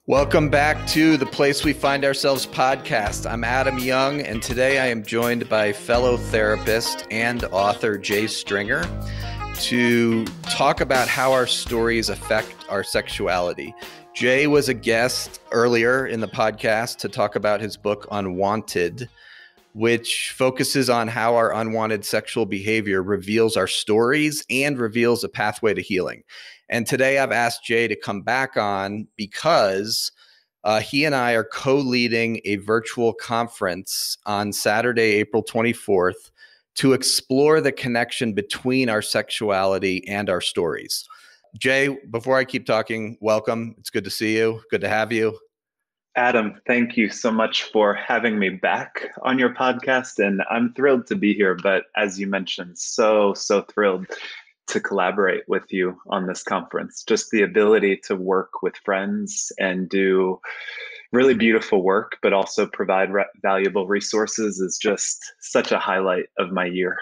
Welcome back to the Place We Find Ourselves podcast. I'm Adam Young, and today I am joined by fellow therapist and author Jay Stringer to talk about how our stories affect our sexuality. Jay was a guest earlier in the podcast to talk about his book Unwanted, which focuses on how our unwanted sexual behavior reveals our stories and reveals a pathway to healing. And today I've asked Jay to come back on because he and I are co-leading a virtual conference on Saturday, April 24th, to explore the connection between our sexuality and our stories. Jay, before I keep talking, welcome. It's good to see you. Good to have you. Adam, thank you so much for having me back on your podcast. And I'm thrilled to be here. But as you mentioned, so thrilled to collaborate with you on this conference. Just the ability to work with friends and do really beautiful work, but also provide valuable resources is just such a highlight of my year.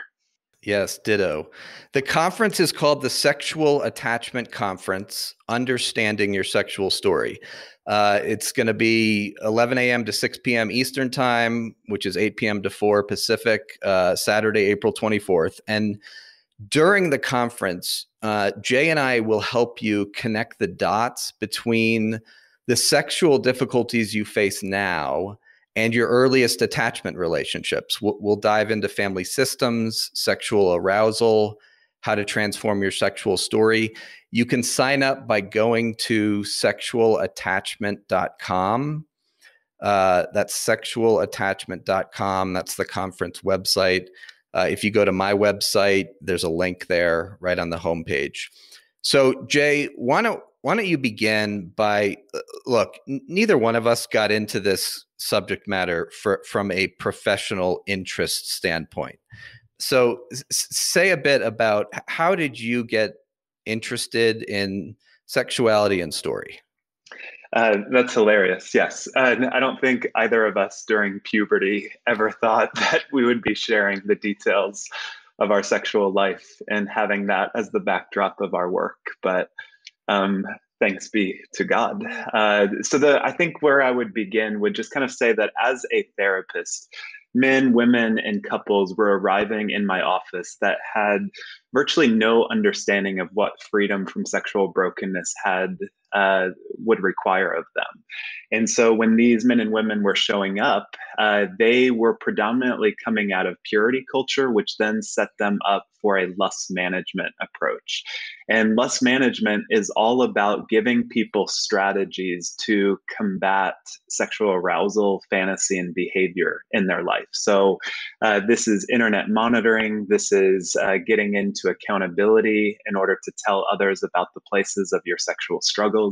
Yes, ditto. The conference is called the Sexual Attachment Conference, Understanding Your Sexual Story. It's going to be 11 a.m. to 6 p.m. Eastern Time, which is 8 p.m. to 4 Pacific, Saturday, April 24th. And during the conference, Jay and I will help you connect the dots between the sexual difficulties you face now and your earliest attachment relationships. We'll dive into family systems, sexual arousal, how to transform your sexual story. You can sign up by going to sexualattachment.com. That's sexualattachment.com. That's the conference website. If you go to my website, there's a link there right on the homepage. So, Jay, why don't you begin by, look, neither one of us got into this subject matter from a professional interest standpoint. So say a bit about how did you get interested in sexuality and story? That's hilarious. Yes. I don't think either of us during puberty ever thought that we would be sharing the details of our sexual life and having that as the backdrop of our work. But thanks be to God. I think where I would begin would just kind of say that as a therapist, men, women, and couples were arriving in my office that had virtually no understanding of what freedom from sexual brokenness would require of them. And so when these men and women were showing up, they were predominantly coming out of purity culture, which then set them up for a lust management approach. And lust management is all about giving people strategies to combat sexual arousal, fantasy, and behavior in their life. So this is internet monitoring. This is getting into accountability in order to tell others about the places of your sexual struggles.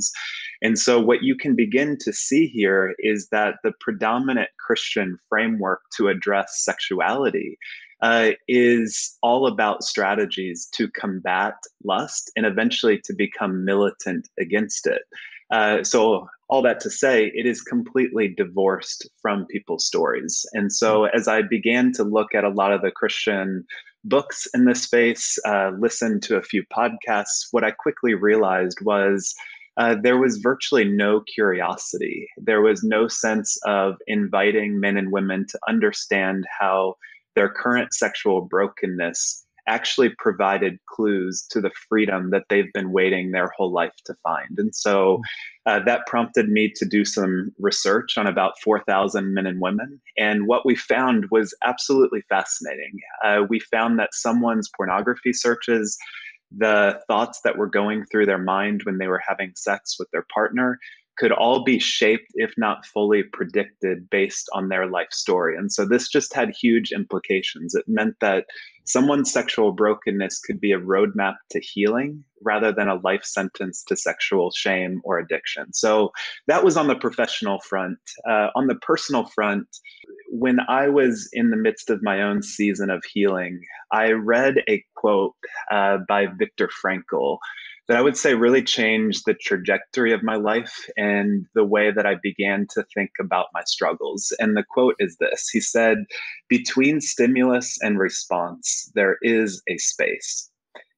And so what you can begin to see here is that the predominant Christian framework to address sexuality is all about strategies to combat lust and eventually to become militant against it. So all that to say, it is completely divorced from people's stories. And so as I began to look at a lot of the Christian books in this space, listened to a few podcasts, what I quickly realized was there was virtually no curiosity. There was no sense of inviting men and women to understand how their current sexual brokenness actually provided clues to the freedom that they've been waiting their whole life to find. And so that prompted me to do some research on about 4,000 men and women. And what we found was absolutely fascinating. We found that someone's pornography searches, the thoughts that were going through their mind when they were having sex with their partner, could all be shaped, if not fully predicted, based on their life story. And so this just had huge implications. It meant that someone's sexual brokenness could be a roadmap to healing rather than a life sentence to sexual shame or addiction. So that was on the professional front. On the personal front, when I was in the midst of my own season of healing, I read a quote by Viktor Frankl that I would say really changed the trajectory of my life and the way that I began to think about my struggles. And the quote is this. He said, "Between stimulus and response, there is a space.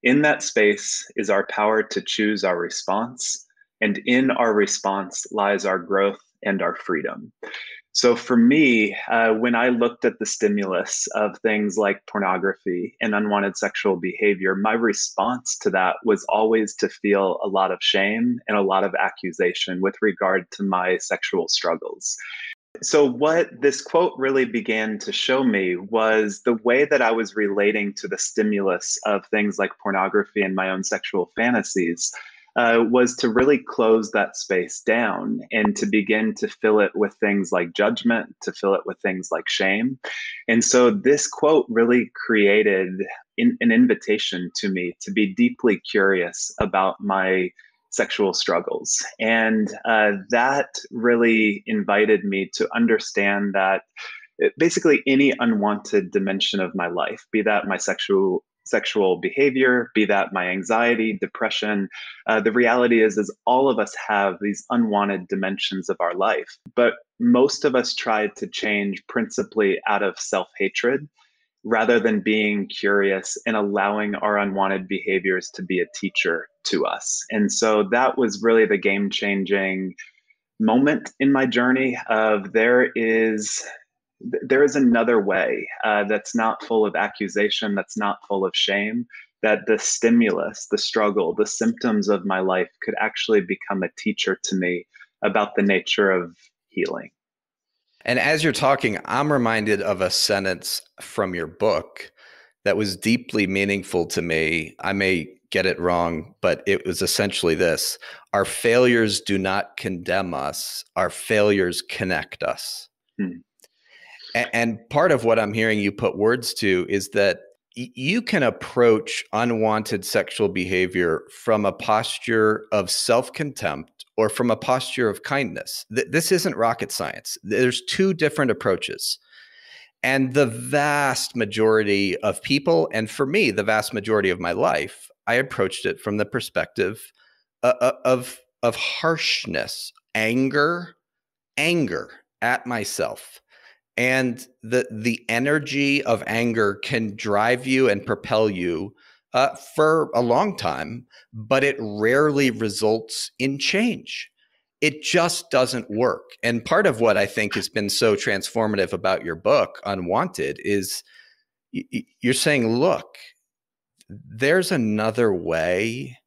In that space is our power to choose our response, And in our response lies our growth and our freedom. So for me, when I looked at the stimulus of things like pornography and unwanted sexual behavior, my response to that was always to feel a lot of shame and a lot of accusation with regard to my sexual struggles. So, what this quote really began to show me was the way that I was relating to the stimulus of things like pornography and my own sexual fantasies was to really close that space down and to begin to fill it with things like judgment, to fill it with things like shame. And so, this quote really created an invitation to me to be deeply curious about my sexual struggles. And that really invited me to understand that basically any unwanted dimension of my life, be that my sexual behavior, be that my anxiety, depression, the reality is all of us have these unwanted dimensions of our life. But most of us try to change principally out of self-hatred rather than being curious and allowing our unwanted behaviors to be a teacher to us. And so that was really the game changing moment in my journey of there is another way that's not full of accusation, that's not full of shame, that the stimulus, the struggle, the symptoms of my life could actually become a teacher to me about the nature of healing. And as you're talking, I'm reminded of a sentence from your book that was deeply meaningful to me. I may get it wrong, but it was essentially this: our failures do not condemn us, our failures connect us. Hmm. And part of what I'm hearing you put words to is that you can approach unwanted sexual behavior from a posture of self-contempt or from a posture of kindness. This isn't rocket science. There's two different approaches. And the vast majority of people, and for me, the vast majority of my life, I approached it from the perspective of harshness, anger at myself. And the energy of anger can drive you and propel you for a long time, but it rarely results in change. It just doesn't work. And part of what I think has been so transformative about your book, Unwanted, is you're saying, look, there's another way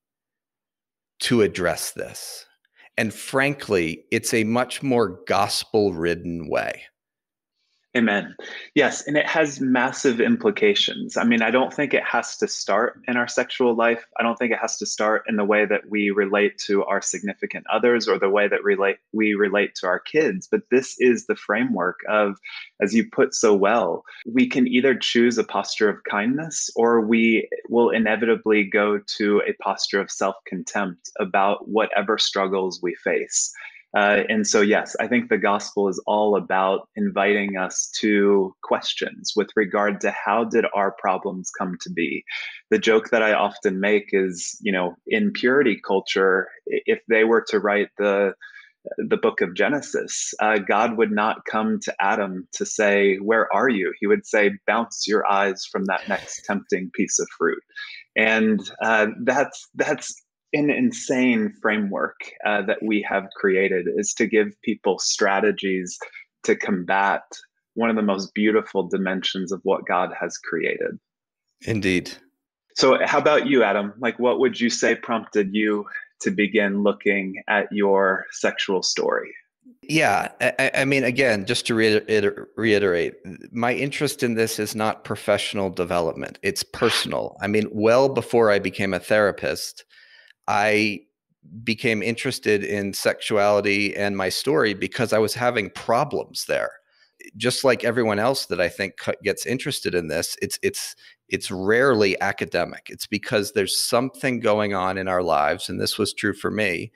to address this. And frankly, it's a much more gospel-ridden way. Amen. Yes, and it has massive implications. I mean, I don't think it has to start in our sexual life. I don't think it has to start in the way that we relate to our significant others or the way that we relate to our kids. But this is the framework of, as you put so well, we can either choose a posture of kindness or we will inevitably go to a posture of self-contempt about whatever struggles we face. And so, yes, I think the gospel is all about inviting us to questions with regard to how did our problems come to be. The joke that I often make is, in purity culture, if they were to write the book of Genesis, God would not come to Adam to say, "Where are you?" He would say, "Bounce your eyes from that next tempting piece of fruit." And that's an insane framework that we have created, is to give people strategies to combat one of the most beautiful dimensions of what God has created. Indeed. So how about you, Adam? Like, what would you say prompted you to begin looking at your sexual story? Yeah. I mean, again, just to reiterate, my interest in this is not professional development. It's personal. I mean, well before I became a therapist, I became interested in sexuality and my story because I was having problems there. Just like everyone else that I think gets interested in this, it's rarely academic. It's because there's something going on in our lives, and this was true for me,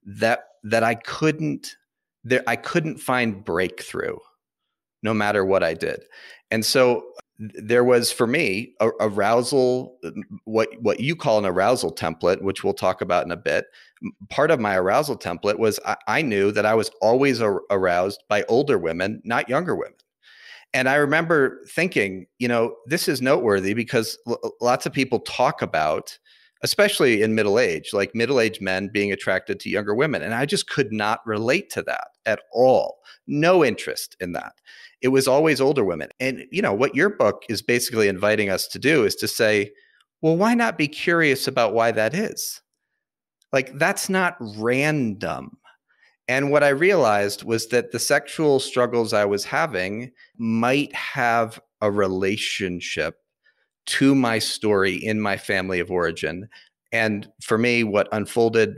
that I couldn't find breakthrough no matter what I did. And so there was, for me, arousal, what you call an arousal template, which we'll talk about in a bit. Part of my arousal template was I knew that I was always aroused by older women, not younger women. And I remember thinking, this is noteworthy because lots of people talk about especially in middle age, like middle-aged men being attracted to younger women. And I just could not relate to that at all. No interest in that. It was always older women. And, what your book is basically inviting us to do is to say, well, why not be curious about why that is? Like, that's not random. And what I realized was that the sexual struggles I was having might have a relationship to my story in my family of origin. And for me, what unfolded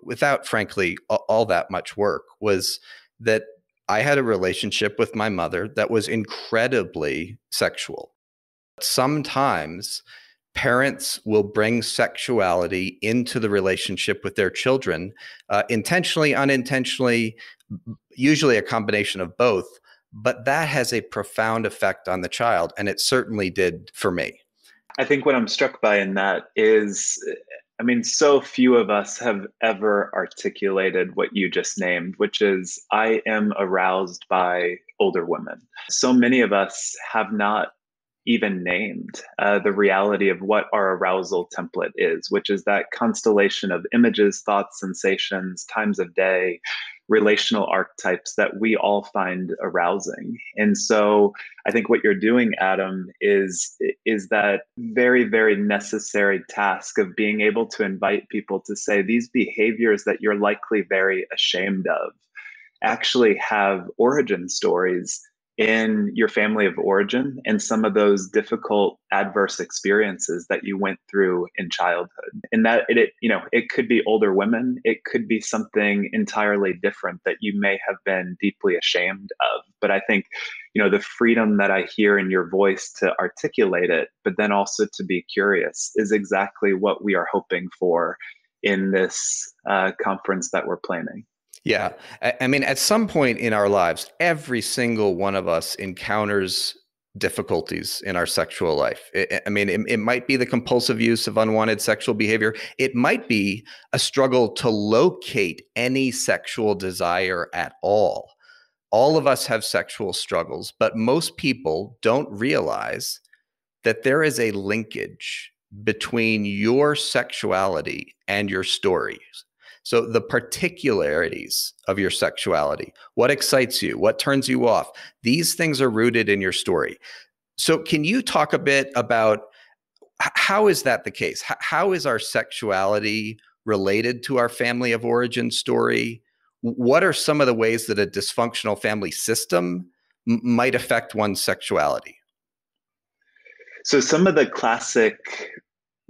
without, frankly, all that much work was that I had a relationship with my mother that was incredibly sexual. Sometimes parents will bring sexuality into the relationship with their children, intentionally, unintentionally, usually a combination of both. But that has a profound effect on the child. And it certainly did for me. I think what I'm struck by in that is, so few of us have ever articulated what you just named, which is, I am aroused by older women. So many of us have not even named the reality of what our arousal template is, which is that constellation of images, thoughts, sensations, times of day, relational archetypes that we all find arousing. And so I think what you're doing, Adam, is that very, very necessary task of being able to invite people to say these behaviors that you're likely very ashamed of actually have origin stories in your family of origin and some of those difficult adverse experiences that you went through in childhood. And that it could be older women, it could be something entirely different that you may have been deeply ashamed of. But I think, the freedom that I hear in your voice to articulate it, but then also to be curious, is exactly what we are hoping for in this conference that we're planning. Yeah. I mean, at some point in our lives, every single one of us encounters difficulties in our sexual life. It might be the compulsive use of unwanted sexual behavior. It might be a struggle to locate any sexual desire at all. All of us have sexual struggles, but most people don't realize that there is a linkage between your sexuality and your stories. So the particularities of your sexuality, what excites you, what turns you off, these things are rooted in your story. So can you talk a bit about how is that the case? How is our sexuality related to our family of origin story? What are some of the ways that a dysfunctional family system might affect one's sexuality? So some of the classic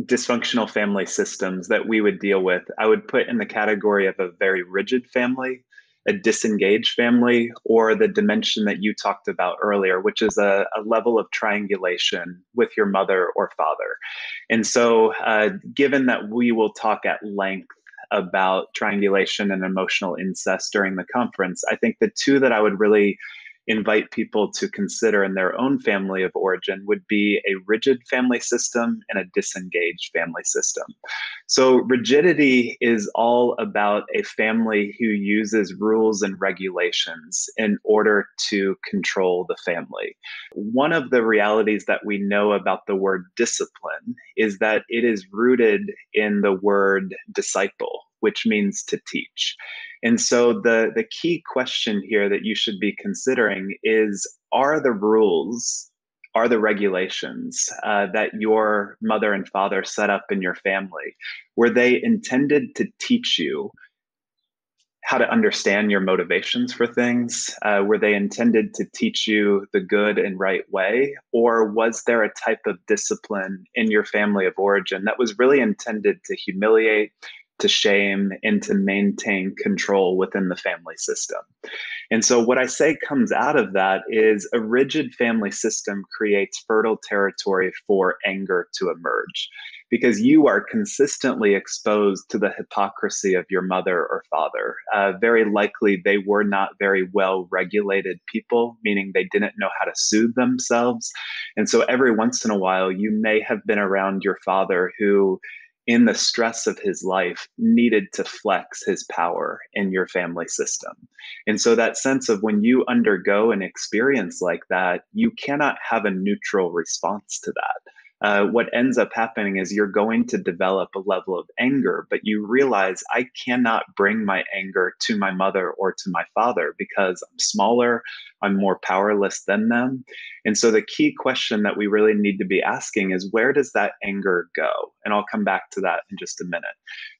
dysfunctional family systems that we would deal with, I would put in the category of a very rigid family, a disengaged family, or the dimension that you talked about earlier, which is a level of triangulation with your mother or father. And so, given that we will talk at length about triangulation and emotional incest during the conference, I think the two that I would really invite people to consider in their own family of origin would be a rigid family system and a disengaged family system. So, rigidity is all about a family who uses rules and regulations in order to control the family. One of the realities that we know about the word discipline is that it is rooted in the word disciple, which means to teach. And so the key question here that you should be considering is, are the rules, are the regulations that your mother and father set up in your family, were they intended to teach you how to understand your motivations for things? Were they intended to teach you the good and right way? Or was there a type of discipline in your family of origin that was really intended to humiliate, to shame, and to maintain control within the family system? And so what I say comes out of that is a rigid family system creates fertile territory for anger to emerge, because you are consistently exposed to the hypocrisy of your mother or father. Very likely they were not very well regulated people, meaning they didn't know how to soothe themselves. And so every once in a while, you may have been around your father who, in the stress of his life, needed to flex his power in your family system. And so that sense of when you undergo an experience like that, you cannot have a neutral response to that. what ends up happening is you're going to develop a level of anger, but you realize I cannot bring my anger to my mother or to my father because I'm smaller, I'm more powerless than them. And so the key question that we really need to be asking is, where does that anger go? And I'll come back to that in just a minute.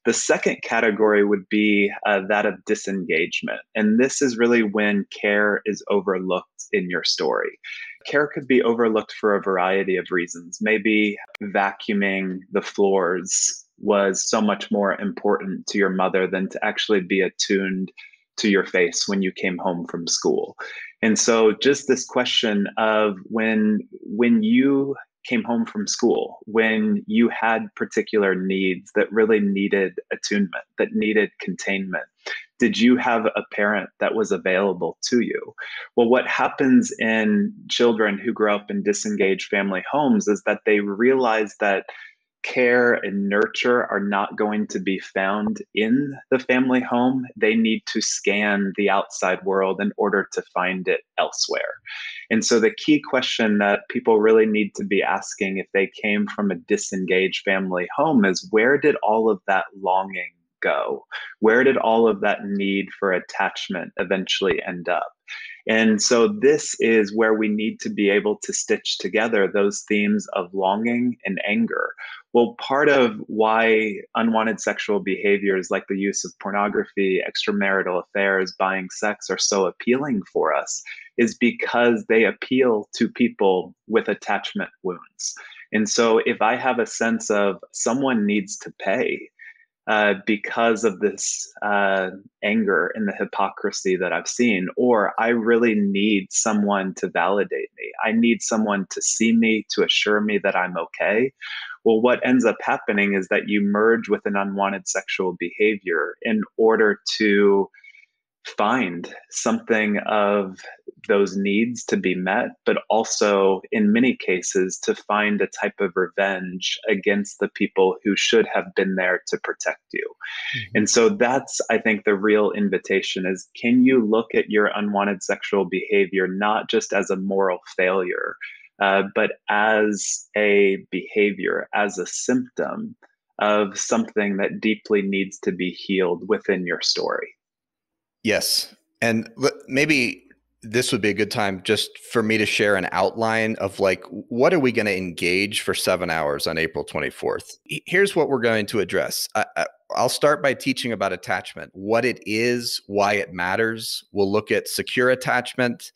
The second category would be that of disengagement. And this is really when care is overlooked in your story. Care could be overlooked for a variety of reasons. Maybe vacuuming the floors was so much more important to your mother than to actually be attuned to your face when you came home from school. And so just this question of when you came home from school, when you had particular needs that really needed attunement, that needed containment, did you have a parent that was available to you? Well, what happens in children who grow up in disengaged family homes is that they realize that care and nurture are not going to be found in the family home. They need to scan the outside world in order to find it elsewhere. And so the key question that people really need to be asking if they came from a disengaged family home is, where did all of that longing go? Where did all of that need for attachment eventually end up? And so this is where we need to be able to stitch together those themes of longing and anger. Well, part of why unwanted sexual behaviors like the use of pornography, extramarital affairs, buying sex are so appealing for us is because they appeal to people with attachment wounds. And so if I have a sense of someone needs to pay, because of this anger and the hypocrisy that I've seen, or I really need someone to validate me. I need someone to see me, to assure me that I'm okay. Well, what ends up happening is that you merge with an unwanted sexual behavior in order to find something of those needs to be met, but also in many cases to find a type of revenge against the people who should have been there to protect you. Mhm. And so that's, I think, the real invitation is, can you look at your unwanted sexual behavior not just as a moral failure, but as a behavior, as a symptom of something that deeply needs to be healed within your story? Yes. And maybe this would be a good time just for me to share an outline of like, what are we going to engage for 7 hours on April 24th? Here's what we're going to address. I'll start by teaching about attachment, what it is, why it matters. We'll look at secure attachment,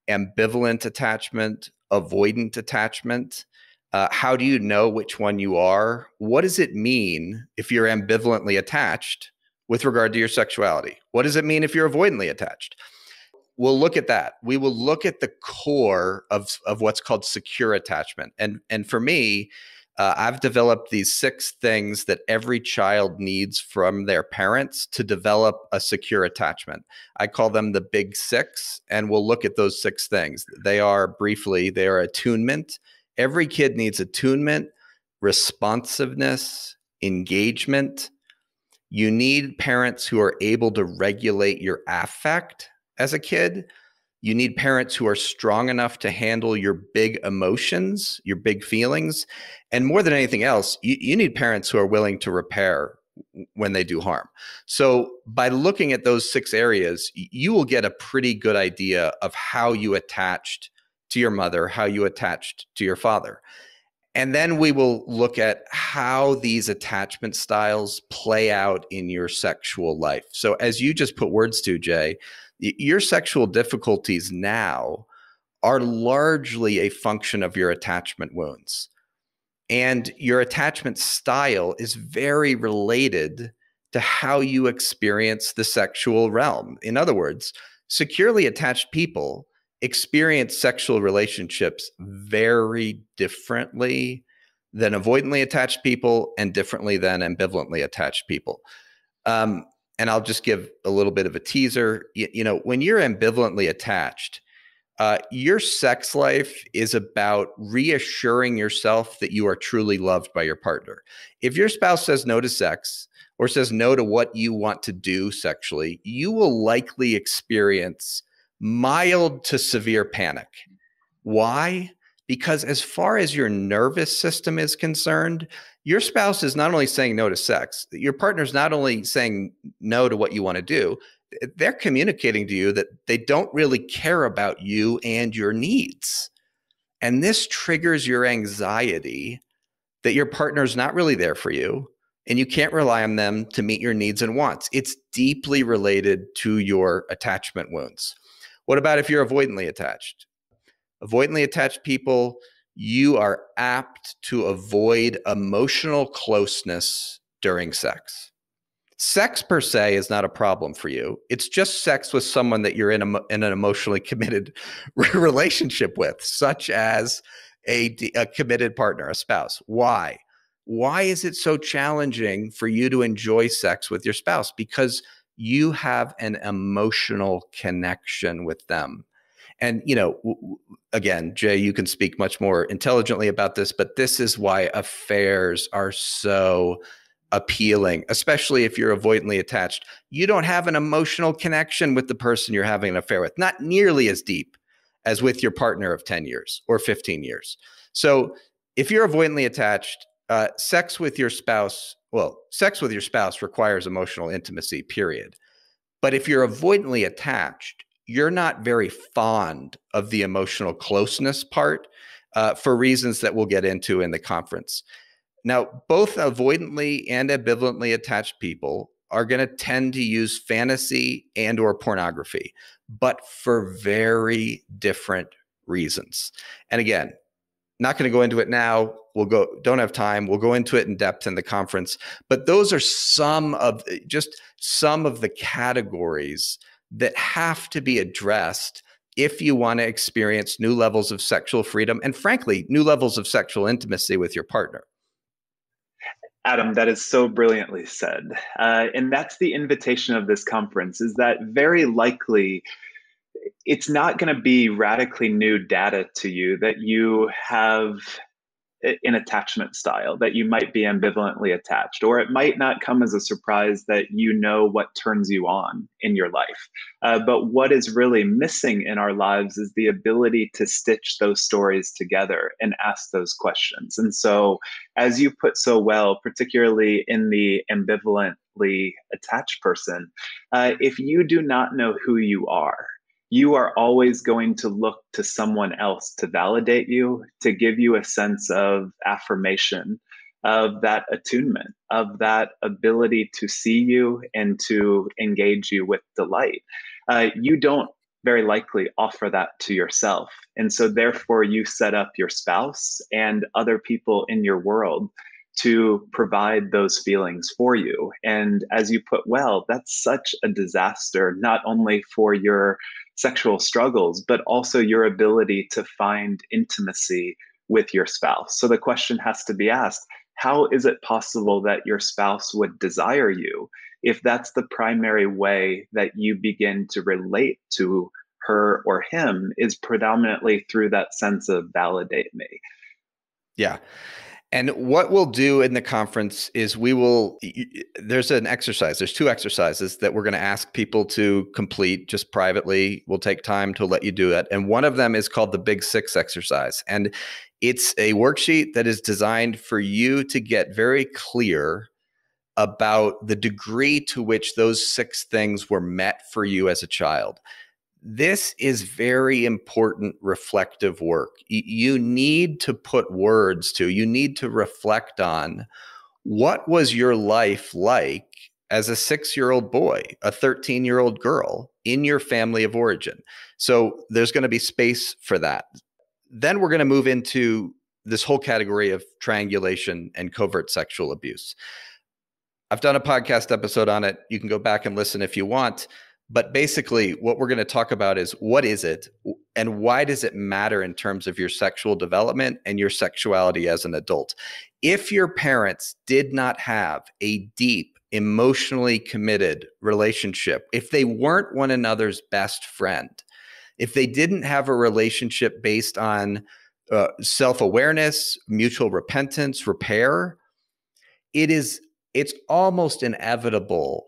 ambivalent attachment, avoidant attachment. How do you know which one you are? What does it mean if you're ambivalently attached with regard to your sexuality? What does it mean if you're avoidantly attached? We'll look at that. We will look at the core of what's called secure attachment. And for me, I've developed these 6 things that every child needs from their parents to develop a secure attachment. I call them the big 6, and we'll look at those 6 things. They are attunement. Every kid needs attunement, responsiveness, engagement. You need parents who are able to regulate your affect as a kid. You need parents who are strong enough to handle your big emotions, your big feelings. And more than anything else, you need parents who are willing to repair when they do harm. So by looking at those 6 areas, you will get a pretty good idea of how you attached to your mother, how you attached to your father. And then we will look at how these attachment styles play out in your sexual life. So as you just put words to, Jay, your sexual difficulties now are largely a function of your attachment wounds. And your attachment style is very related to how you experience the sexual realm. In other words, securely attached people experience sexual relationships very differently than avoidantly attached people and differently than ambivalently attached people. And I'll just give a little bit of a teaser. When you're ambivalently attached, your sex life is about reassuring yourself that you are truly loved by your partner. If your spouse says no to sex or says no to what you want to do sexually, you will likely experience mild to severe panic. Why? Because as far as your nervous system is concerned, your spouse is not only saying no to sex, your partner's not only saying no to what you want to do, they're communicating to you that they don't really care about you and your needs. And this triggers your anxiety that your partner's not really there for you and you can't rely on them to meet your needs and wants. It's deeply related to your attachment wounds. What about if you're avoidantly attached? Avoidantly attached people, you are apt to avoid emotional closeness during sex. Sex per se is not a problem for you. It's just sex with someone that you're in an emotionally committed relationship with, such as a committed partner, a spouse. Why? Why is it so challenging for you to enjoy sex with your spouse? Because you have an emotional connection with them. And, again, Jay, you can speak much more intelligently about this, but this is why affairs are so appealing, especially if you're avoidantly attached. You don't have an emotional connection with the person you're having an affair with, not nearly as deep as with your partner of 10 years or 15 years. So if you're avoidantly attached, sex with your spouse requires emotional intimacy, period. But if you're avoidantly attached, you're not very fond of the emotional closeness part for reasons that we'll get into in the conference. Now, both avoidantly and ambivalently attached people are going to tend to use fantasy and or pornography, but for very different reasons. And again, not going to go into it now. Don't have time. We'll go into it in depth in the conference, but those are some of the categories that have to be addressed if you want to experience new levels of sexual freedom and, frankly, new levels of sexual intimacy with your partner. Adam, that is so brilliantly said. And that's the invitation of this conference, is that very likely it's not going to be radically new data to you that you have an attachment style, that you might be ambivalently attached, or it might not come as a surprise that you know what turns you on in your life. But what is really missing in our lives is the ability to stitch those stories together and ask those questions. And so, as you put so well, particularly in the ambivalently attached person, if you do not know who you are always going to look to someone else to validate you, to give you a sense of affirmation, of that attunement, of that ability to see you and to engage you with delight. You don't very likely offer that to yourself. And so therefore you set up your spouse and other people in your world to provide those feelings for you. And as you put well, that's such a disaster, not only for your sexual struggles, but also your ability to find intimacy with your spouse. So the question has to be asked, how is it possible that your spouse would desire you if that's the primary way that you begin to relate to her or him is predominantly through that sense of validate me? Yeah. And what we'll do in the conference is there's an exercise. There's 2 exercises that we're going to ask people to complete just privately. We'll take time to let you do it. And one of them is called the Big 6 exercise. And it's a worksheet that is designed for you to get very clear about the degree to which those 6 things were met for you as a child. This is very important reflective work. You need to put words to, you need to reflect on what was your life like as a 6-year-old boy, a 13-year-old girl in your family of origin. So there's going to be space for that. Then we're going to move into this whole category of triangulation and covert sexual abuse. I've done a podcast episode on it. You can go back and listen if you want. But basically, what we're going to talk about is what is it and why does it matter in terms of your sexual development and your sexuality as an adult? If your parents did not have a deep, emotionally committed relationship, if they weren't one another's best friend, if they didn't have a relationship based on self-awareness, mutual repentance, repair, it's almost inevitable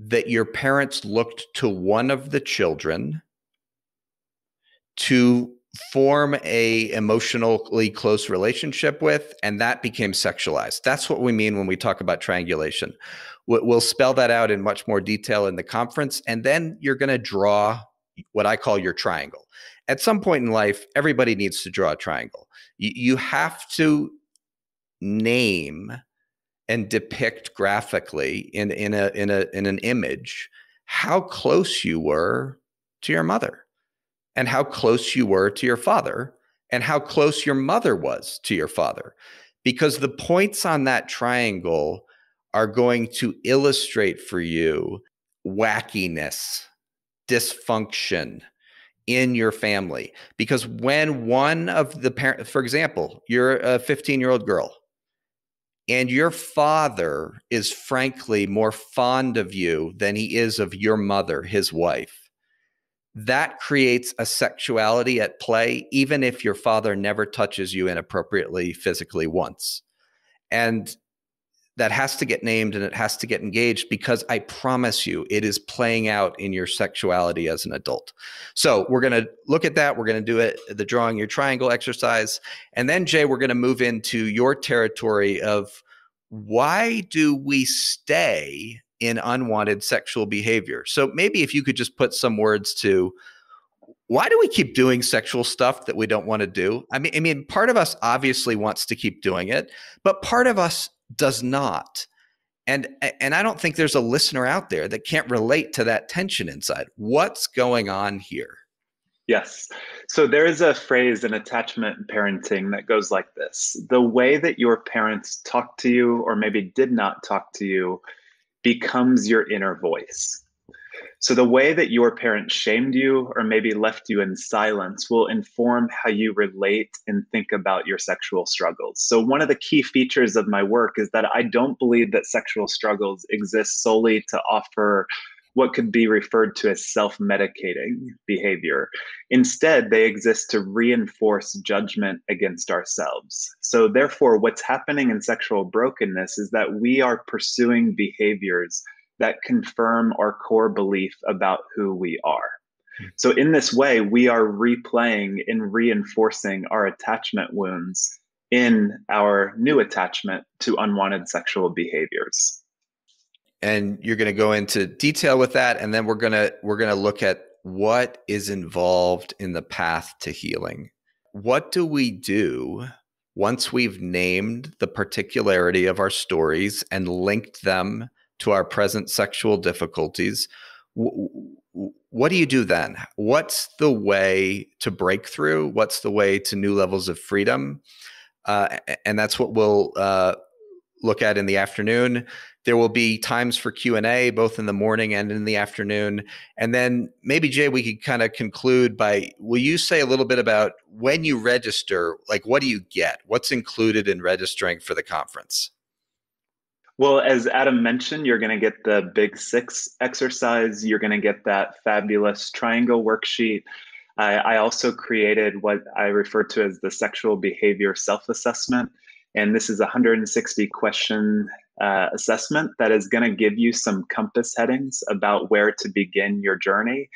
that your parents looked to one of the children to form a emotionally close relationship with, and that became sexualized. That's what we mean when we talk about triangulation. We'll spell that out in much more detail in the conference, and then you're going to draw what I call your triangle. At some point in life, everybody needs to draw a triangle. You have to name and depict graphically in an image how close you were to your mother, and how close you were to your father, and how close your mother was to your father. Because the points on that triangle are going to illustrate for you wackiness, dysfunction in your family. Because when one of the parents, for example, you're a 15-year-old girl, and your father is frankly more fond of you than he is of your mother, his wife, that creates a sexuality at play, even if your father never touches you inappropriately physically once. And that has to get named and it has to get engaged, because I promise you, it is playing out in your sexuality as an adult. So we're going to look at that. We're going to do it, the drawing your triangle exercise. And then, Jay, we're going to move into your territory of why do we stay in unwanted sexual behavior? So maybe if you could just put some words to, why do we keep doing sexual stuff that we don't want to do? I mean, part of us obviously wants to keep doing it, but part of us does not. And I don't think there's a listener out there that can't relate to that tension inside. What's going on here? Yes. So there is a phrase in attachment parenting that goes like this: the way that your parents talk to you, or maybe did not talk to you, becomes your inner voice. So the way that your parents shamed you or maybe left you in silence will inform how you relate and think about your sexual struggles. So one of the key features of my work is that I don't believe that sexual struggles exist solely to offer what could be referred to as self-medicating behavior. Instead, they exist to reinforce judgment against ourselves. So therefore, what's happening in sexual brokenness is that we are pursuing behaviors that confirm our core belief about who we are. So in this way, we are replaying and reinforcing our attachment wounds in our new attachment to unwanted sexual behaviors. And you're going to go into detail with that, and then we're going to look at what is involved in the path to healing. What do we do once we've named the particularity of our stories and linked them to our present sexual difficulties? What do you do then? What's the way to break through? What's the way to new levels of freedom? And that's what we'll look at in the afternoon. There will be times for Q&A, both in the morning and in the afternoon. And then maybe, Jay, we could kind of conclude by, will you say a little bit about when you register, like what do you get? What's included in registering for the conference? Well, as Adam mentioned, you're going to get the Big Six exercise. You're going to get that fabulous triangle worksheet. I also created what I refer to as the sexual behavior self-assessment. And this is a 160 question assessment that is going to give you some compass headings about where to begin your journey.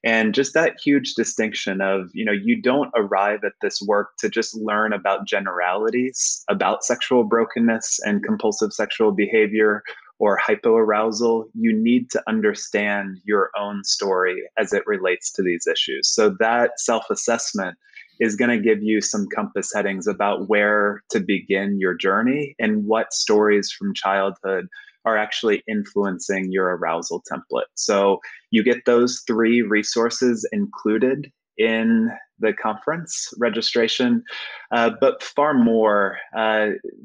And just that huge distinction of, you don't arrive at this work to just learn about generalities about sexual brokenness and compulsive sexual behavior or hypoarousal. You need to understand your own story as it relates to these issues. So that self-assessment is going to give you some compass headings about where to begin your journey and what stories from childhood are actually influencing your arousal template. So you get those 3 resources included in the conference registration, but far more,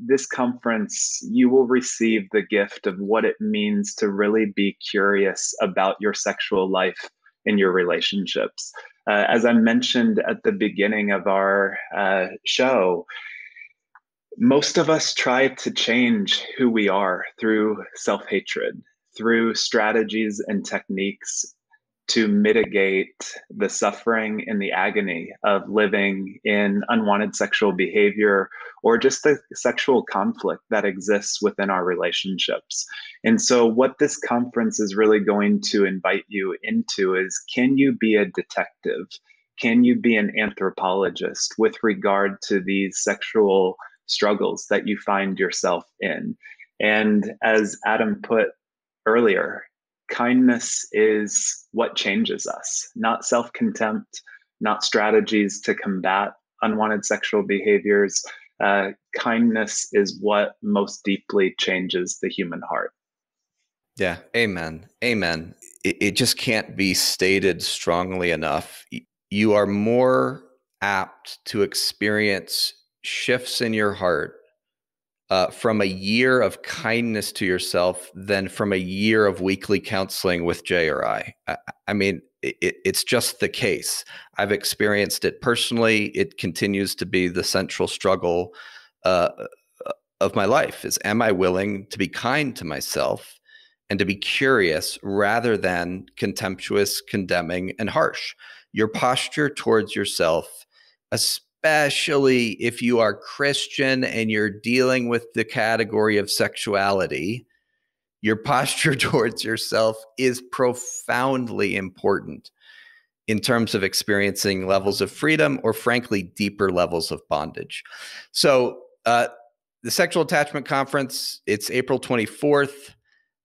this conference, you will receive the gift of what it means to really be curious about your sexual life and your relationships. As I mentioned at the beginning of our show, most of us try to change who we are through self-hatred, through strategies and techniques to mitigate the suffering and the agony of living in unwanted sexual behavior or just the sexual conflict that exists within our relationships. And so what this conference is really going to invite you into is, can you be a detective? can you be an anthropologist with regard to these sexual struggles that you find yourself in? And as Adam put earlier, kindness is what changes us, not self-contempt, not strategies to combat unwanted sexual behaviors. Kindness is what most deeply changes the human heart. Yeah. Amen. Amen. It just can't be stated strongly enough. You are more apt to experience shifts in your heart from a year of kindness to yourself than from a year of weekly counseling with Jay or I. I mean, it's just the case. I've experienced it personally. It continues to be the central struggle of my life is, am I willing to be kind to myself and to be curious rather than contemptuous, condemning, and harsh? Your posture towards yourself, especially if you are Christian and you're dealing with the category of sexuality, your posture towards yourself is profoundly important in terms of experiencing levels of freedom or, frankly, deeper levels of bondage. So the Sexual Attachment Conference, it's April 24th.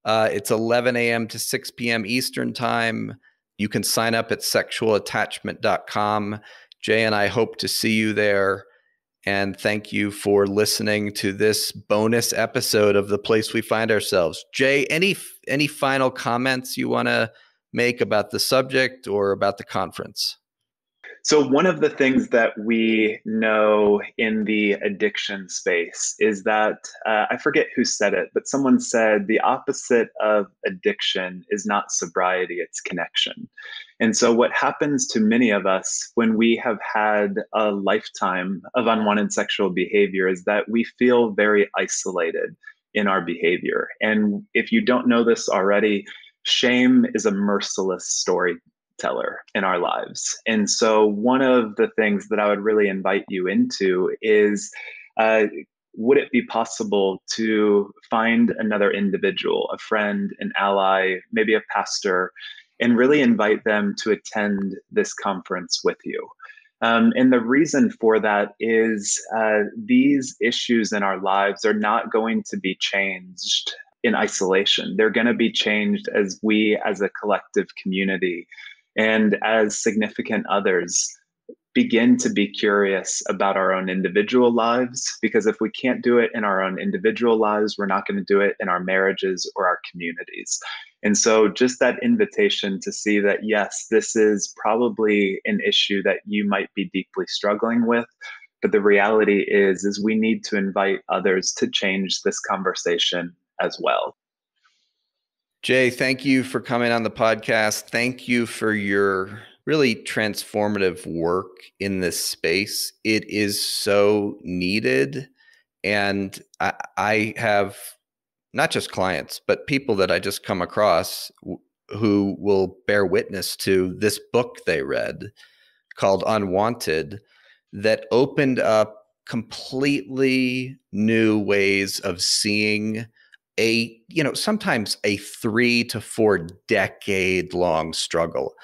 It's 11 a.m. to 6 p.m. Eastern Time. You can sign up at sexualattachment.com. Jay and I hope to see you there. And thank you for listening to this bonus episode of The Place We Find Ourselves. Jay, any final comments you want to make about the subject or about the conference? So one of the things that we know in the addiction space is that, I forget who said it, but someone said the opposite of addiction is not sobriety, it's connection. And so what happens to many of us when we have had a lifetime of unwanted sexual behavior is that we feel very isolated in our behavior. And if you don't know this already, shame is a merciless storyteller in our lives. And so one of the things that I would really invite you into is, would it be possible to find another individual, a friend, an ally, maybe a pastor, and really invite them to attend this conference with you? And the reason for that is these issues in our lives are not going to be changed in isolation. They're going to be changed as we, as a collective community and as significant others, begin to be curious about our own individual lives. Because if we can't do it in our own individual lives, we're not going to do it in our marriages or our communities. And so just that invitation to see that, yes, this is probably an issue that you might be deeply struggling with. But the reality is we need to invite others to change this conversation as well. Jay, thank you for coming on the podcast. Thank you for your really transformative work in this space. It is so needed. And I have not just clients, but people that I just come across who will bear witness to this book they read called Unwanted that opened up completely new ways of seeing sometimes a 3 to 4 decade long struggle.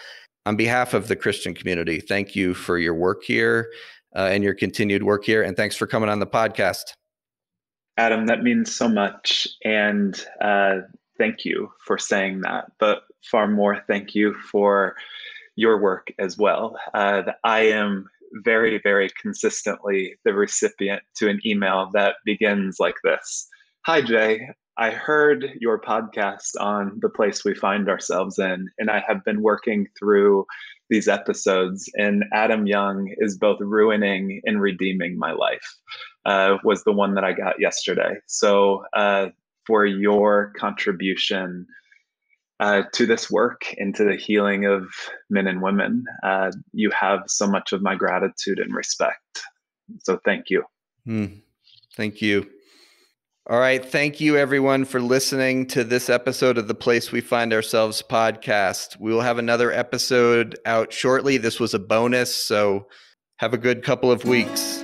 On behalf of the Christian community, thank you for your work here and your continued work here. And thanks for coming on the podcast. Adam, that means so much. And thank you for saying that. But far more, thank you for your work as well. I am very, very consistently the recipient to an email that begins like this. Hi, Jay. I heard your podcast on The Place We Find Ourselves in, and I have been working through these episodes, and Adam Young is both ruining and redeeming my life, was the one that I got yesterday. So for your contribution to this work and to the healing of men and women, you have so much of my gratitude and respect. So thank you. Thank you. All right. Thank you, everyone, for listening to this episode of The Place We Find Ourselves podcast. We will have another episode out shortly. This was a bonus, so have a good couple of weeks.